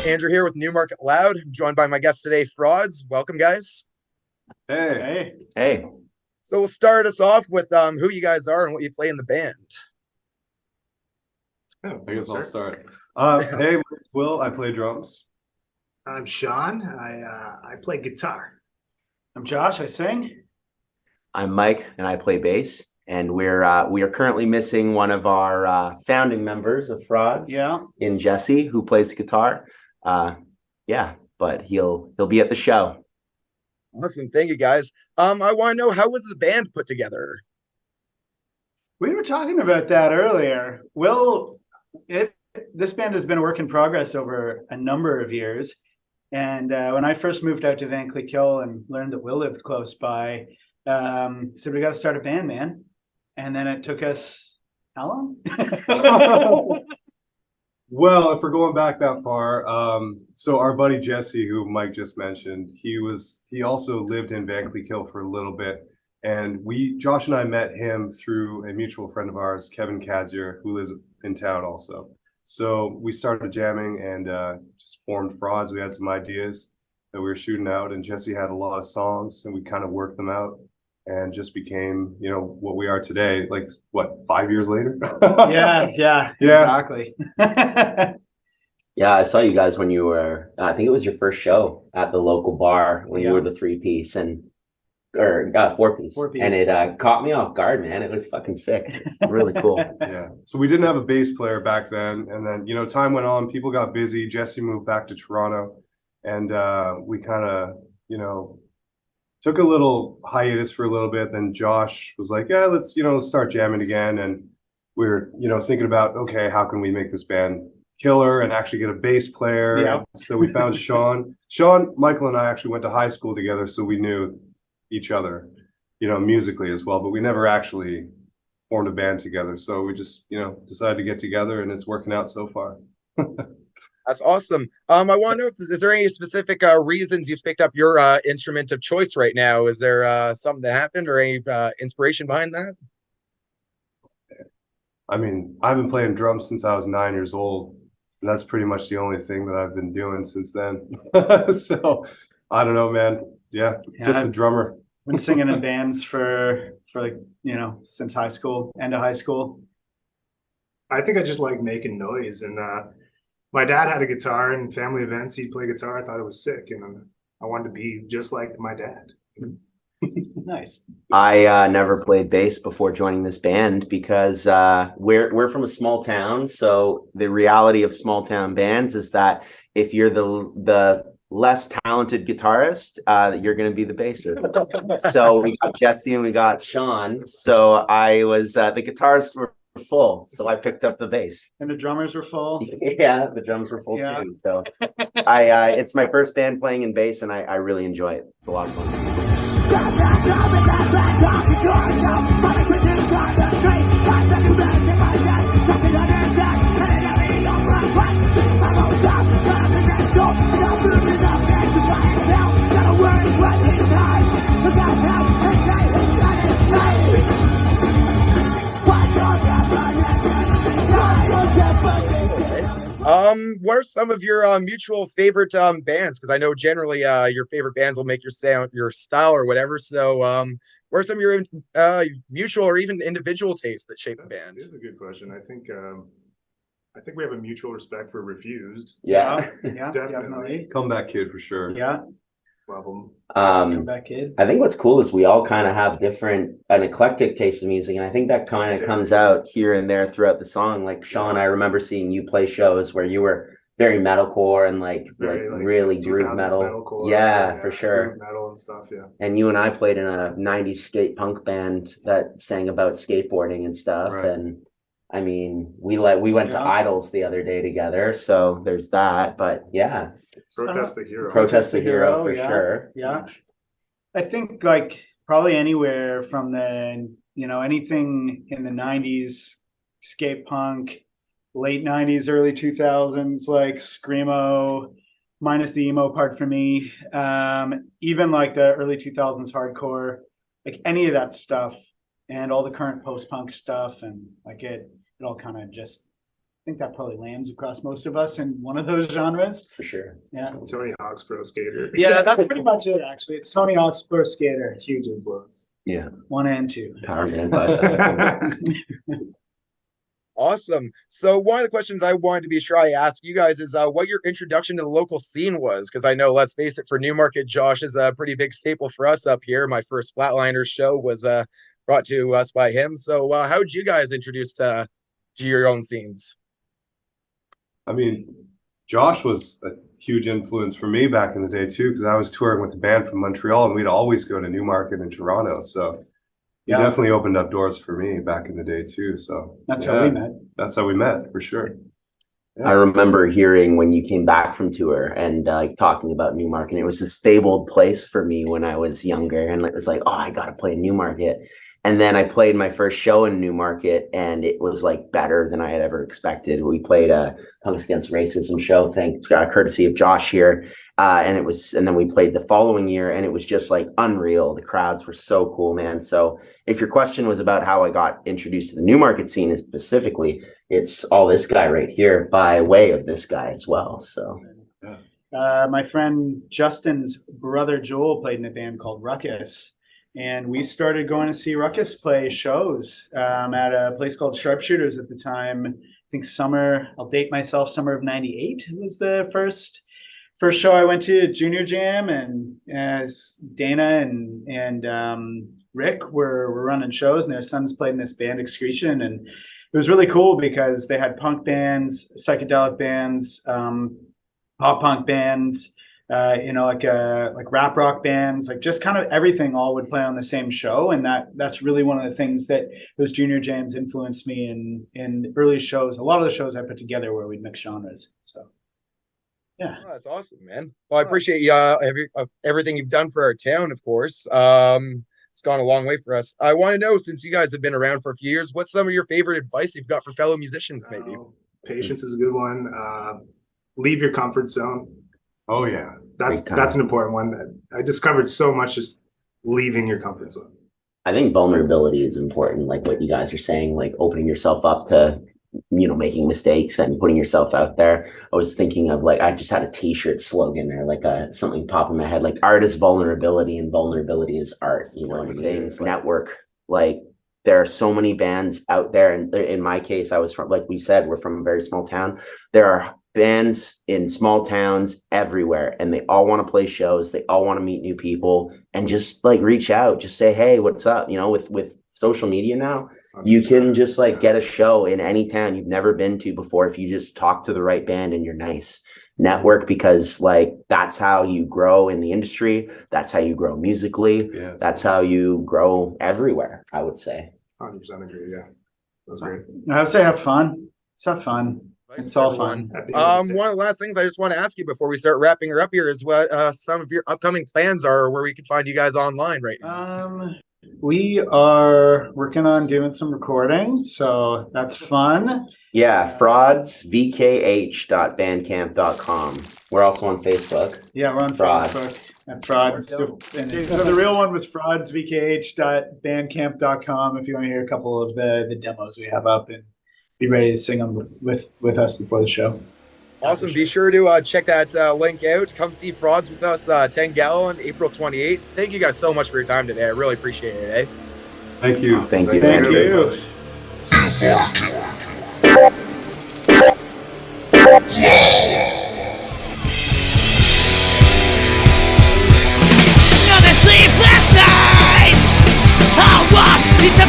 Andrew here with Newmarket LOUD. I'm joined by my guest today, Frauds. Welcome, guys. Hey. So we'll start us off with who you guys are and what you play in the band. I guess I'll start. Hey, Will. I play drums. I'm Sean. I play guitar. I'm Josh. I sing. I'm Mike, and I play bass. And we are currently missing one of our founding members of Frauds. Yeah. In Jesse, who plays guitar. But he'll be at the show. Awesome, thank you, guys. I want to know, how was the band put together? We were talking about that earlier. This band has been a work in progress over a number of years. And when I first moved out to Vankleek Hill and learned that Will lived close by, said, we got to start a band, man. And then it took us how long? Well, if we're going back that far, so our buddy Jesse, who Mike just mentioned, he also lived in Vankleek Hill for a little bit. And Josh and I met him through a mutual friend of ours, Kevin Kadzier, who lives in town also. So we started jamming and just formed Frauds. We had some ideas that we were shooting out, and Jesse had a lot of songs, and we kind of worked them out and just became, what we are today. Like, what, 5 years later? Yeah, exactly. Yeah, I saw you guys when you were, I think it was your first show at the local bar when you were the 3-piece or 4-piece. And it caught me off guard, man. It was fucking sick. Really cool. Yeah. So we didn't have a bass player back then. And then, time went on, people got busy. Jesse moved back to Toronto, and we kind of, took a little hiatus for a little bit. Then Josh was like, yeah, let's start jamming again. And we were, thinking about, okay, how can we make this band killer and actually get a bass player? Yeah. So we found Sean, Michael and I actually went to high school together. So we knew each other, musically as well, but we never actually formed a band together. So we just, decided to get together, and it's working out so far. That's awesome. I want to know, is there any specific reasons you picked up your instrument of choice right now? Is there something that happened or any inspiration behind that? I mean, I've been playing drums since I was 9 years old, and that's pretty much the only thing that I've been doing since then. So I don't know, man. Yeah, just a drummer. Been singing in bands for since high school, end of high school. I think I just like making noise, and my dad had a guitar, and family events he'd play guitar. I thought it was sick, and I wanted to be just like my dad. Nice. I never played bass before joining this band because we're from a small town. So the reality of small town bands is that if you're the less talented guitarist, you're going to be the bassist. So we got Jesse and we got Sean. So I was the guitarists were full, so I picked up the bass. And the drummers were full. Yeah, the drums were full too. So it's my first band playing in bass, and I really enjoy it. It's a lot of fun. What are some of your mutual favorite bands? Because I know generally your favorite bands will make your sound, your style, or whatever. So, what are some of your mutual or even individual tastes that shape a band? This is a good question. I think we have a mutual respect for Refused. Yeah, Definitely. Comeback Kid for sure. Yeah. Love them. Comeback Kid. I think what's cool is we all kind of have an eclectic taste in music, and I think that kind of comes out here and there throughout the song. Like Sean, I remember seeing you play shows where you were very metalcore and like really groove metal. Yeah, for sure. Metal and stuff, yeah. And you and I played in a 90s skate punk band that sang about skateboarding and stuff. Right. And I mean, we went to Yeah. Idols the other day together, so there's that. But yeah, Protest the hero. Protest the Hero for yeah. sure. Yeah. I think like probably anywhere from the, anything in the 90s, skate punk, late 90s, early 2000s, like screamo, minus the emo part for me. Even like the early 2000s hardcore, like any of that stuff and all the current post-punk stuff, and like it all kind of just, I think that probably lands across most of us in one of those genres. For sure. Yeah. Tony Hawk's Pro Skater. Yeah, that's pretty much it, actually. It's Tony Hawk's Pro Skater. Huge influence. Yeah. 1 and 2. Power Man. But Awesome. So one of the questions I wanted to be sure I ask you guys is what your introduction to the local scene was, because I know, let's face it, for Newmarket, Josh is a pretty big staple for us up here. My first Flatliners show was brought to us by him. So how did you guys introduce to your own scenes? I mean, Josh was a huge influence for me back in the day too, because I was touring with the band from Montreal, and we'd always go to Newmarket and Toronto. So he definitely opened up doors for me back in the day too. So That's how we met. That's how we met, for sure. Yeah. I remember hearing when you came back from tour and talking about Newmarket. It was a fabled place for me when I was younger, and it was like, oh, I gotta play Newmarket. And then I played my first show in Newmarket, and it was like better than I had ever expected. We played a Punks Against Racism show, courtesy of Josh here. And then we played the following year, and it was just like unreal. The crowds were so cool, man. So if your question was about how I got introduced to the Newmarket scene specifically, it's all this guy right here by way of this guy as well. So my friend Justin's brother Joel played in a band called Ruckus. And we started going to see Ruckus play shows at a place called Sharpshooters at the time. I think I'll date myself, summer of 98 was the first show I went to. Junior Jam, and Dana and Rick were running shows, and their sons played in this band Excretion. And it was really cool because they had punk bands, psychedelic bands, pop punk bands, like rap rock bands, like just kind of everything all would play on the same show. And that's really one of the things that those Junior Jams influenced me in early shows. A lot of the shows I put together where we'd mix genres. So yeah. Oh, that's awesome, man. Well, I appreciate you everything you've done for our town, of course. It's gone a long way for us. I want to know, since you guys have been around for a few years, what's some of your favorite advice you've got for fellow musicians, maybe? Patience is a good one. Leave your comfort zone. Oh yeah. That's an important one that I discovered so much, just leaving your comfort zone. I think vulnerability is important, like what you guys are saying, like opening yourself up to, making mistakes and putting yourself out there. I was thinking of I just had a t-shirt slogan or something pop in my head, like art is vulnerability and vulnerability is art, things network. There are so many bands out there, and in my case, I was from, like we said, we're from a very small town. There are bands in small towns everywhere, and they all want to play shows. They all want to meet new people, and just reach out, just say, hey, what's up? With social media now, you can just get a show in any town you've never been to before if you just talk to the right band and you're nice. Network, because that's how you grow in the industry. That's how you grow musically. Yeah. That's how you grow everywhere, I would say. 100% agree. Yeah, that was great. I would say have fun. It's have fun. It's all fun. One of the last things I just want to ask you before we start wrapping her up here is what some of your upcoming plans are, where we can find you guys online right now. We are working on doing some recording, so that's fun. Yeah, fraudsvkh.bandcamp.com. We're also on Facebook. Yeah, we're on Facebook at Frauds. So the real one was fraudsvkh.bandcamp.com if you want to hear a couple of the demos we have up and be ready to sing them with us before the show. Awesome. Be sure to check that link out. Come see Frauds with us, 10 Gallon, April 28th. Thank you guys so much for your time today. I really appreciate it. Thank you. Thank you. Thank you. Sleep last night. How long is the